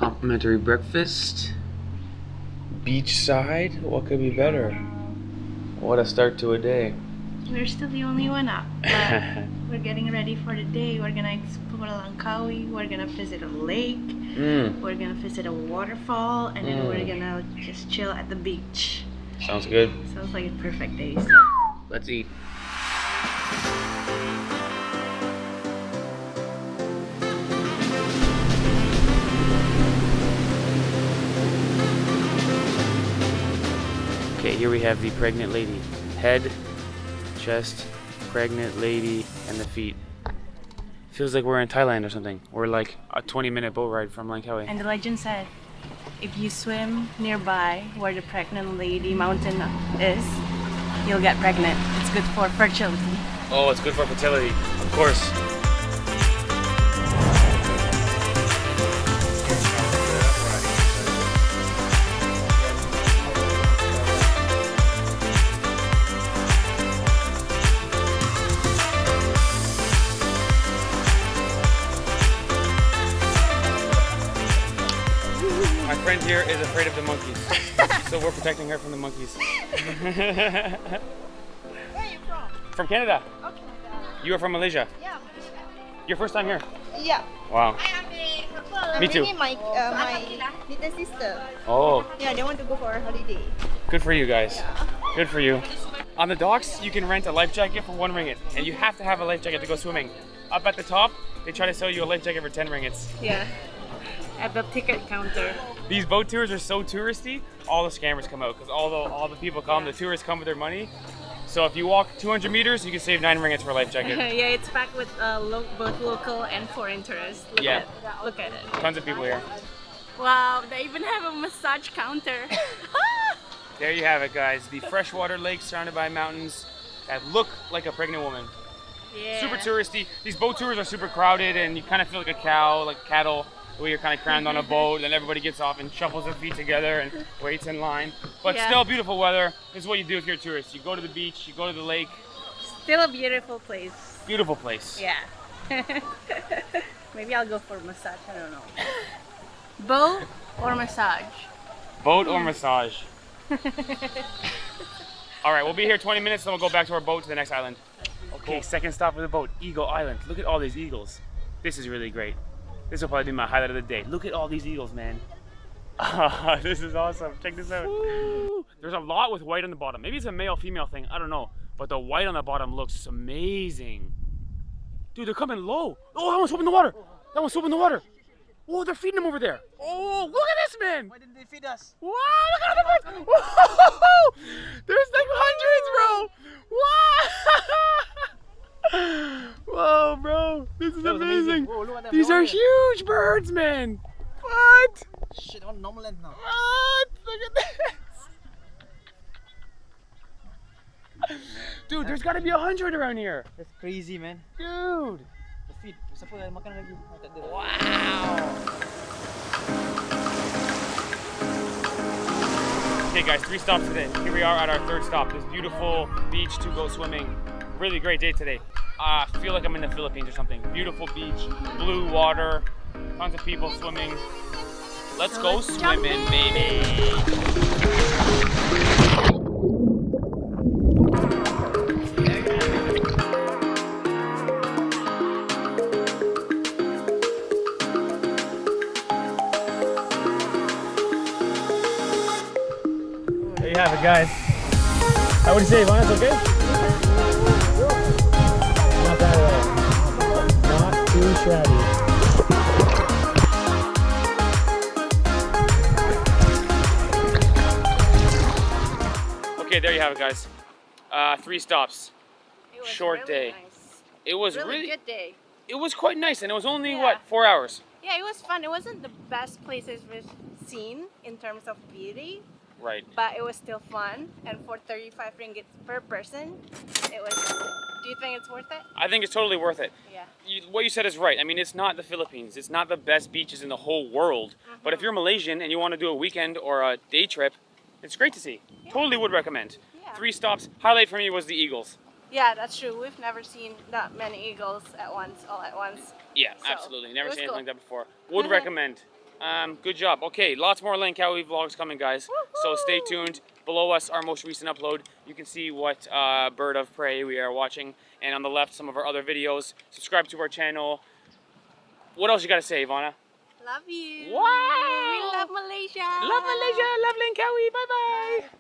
Complimentary breakfast. Beachside. What could be better? What a start to a day. We're still the only one up, but we're getting ready for the day. We're gonna explore Langkawi. We're gonna visit a lake. We're gonna visit a waterfall, and then we're gonna just chill at the beach. Sounds good. Sounds like a perfect day. So. Let's eat. Okay, here we have the pregnant lady. Head, chest, pregnant lady, and the feet. Feels like we're in Thailand or something. We're like a 20-minute boat ride from Langkawi. And the legend said, if you swim nearby where the pregnant lady mountain is, you'll get pregnant. It's good for fertility. Oh, it's good for fertility, of course. My friend here is afraid of the monkeys, so we're protecting her from the monkeys. Where are you from? From Canada. Oh, Canada. You are from Malaysia. Yeah. Your first time here? Yeah. Wow. Me too. My little sister. Oh, Yeah, they want to go for a holiday. good for you guys. Good for you. On the docks, you can rent a life jacket for 1 ringgit, and you have to have a life jacket to go swimming. Up at the top, they try to sell you a life jacket for 10 ringgits. Yeah. At the ticket counter. These boat tours are so touristy, all the scammers come out because all the people come, the tourists come with their money. So if you walk 200 meters, you can save 9 ringgits for a life jacket. Yeah, it's packed with both local and foreign tourists. Look at it. Tons of people here. Wow, they even have a massage counter. There you have it, guys. The freshwater lake surrounded by mountains that look like a pregnant woman. Yeah. Super touristy. These boat tours are super crowded, and you kind of feel like a cow, like cattle, where you're kind of crammed on a boat, and everybody gets off and shuffles their feet together and waits in line. But Yeah. still beautiful weather. This is what you do if you're a tourist. You go to the beach, you go to the lake. Still a beautiful place. Beautiful place. Yeah. Maybe I'll go for massage. I don't know. Boat or massage? Boat or massage? All right, we'll be here 20 minutes, then we'll go back to our boat to the next island. Okay, second stop of the boat, Eagle Island. Look at all these eagles. This is really great. This will probably be my highlight of the day. Look at all these eagles, man. This is awesome. Check this out. Woo! There's a lot with white on the bottom. Maybe it's a male-female thing. I don't know. But the white on the bottom looks amazing. Dude, they're coming low. Oh, that one's swimming in the water. That one's swimming in the water. Oh, they're feeding them over there. Oh, look at this, man. Why didn't they feed us? Wow, look at the birds. Whoa! There's like hundreds, bro. Wow. Whoa, bro. This is amazing. Whoa, look at them. These are huge birds, man. What? Shit, on normal length now. What? Look at this. Dude, there's got to be 100 around here. That's crazy, man. Dude. The feed. Siapa yang makan lagi? Tak ada. Wow. Okay guys, 3 stops today. Here we are at our 3rd stop. This beautiful beach to go swimming. Really great day today. I feel like I'm in the Philippines or something. Beautiful beach, blue water, tons of people swimming. Let's go swimming, baby. There you have it, guys. How would you say, Ivana? It's okay? Not bad at all. Not too shabby. Okay, there you have it, guys. 3 stops. It was Short really day. Nice. It was Really good day. It was quite nice, and it was only, Yeah. what, 4 hours? Yeah, it was fun. It wasn't the best places we've seen in terms of beauty, Right. but it was still fun. And for 35 ringgit per person, it was. Do you think it's worth it? I think it's totally worth it. Yeah. What you said is right. I mean, it's not the Philippines. It's not the best beaches in the whole world. But if you're Malaysian and you want to do a weekend or a day trip, it's great to see. Yeah. Totally would recommend. Yeah. 3 stops. Highlight for me was the eagles. Yeah, that's true. We've never seen that many eagles at once, all at once. Yeah, So, absolutely. Never it was seen anything cool. like that before. Would recommend. Good job. Okay, lots more Langkawi vlogs coming, guys. So stay tuned. Below us, our most recent upload. You can see what bird of prey we are watching. And on the left, some of our other videos. Subscribe to our channel. What else you got to say, Ivana? Love you. Wow! We love Malaysia. Love Malaysia. Love Langkawi. Bye-bye.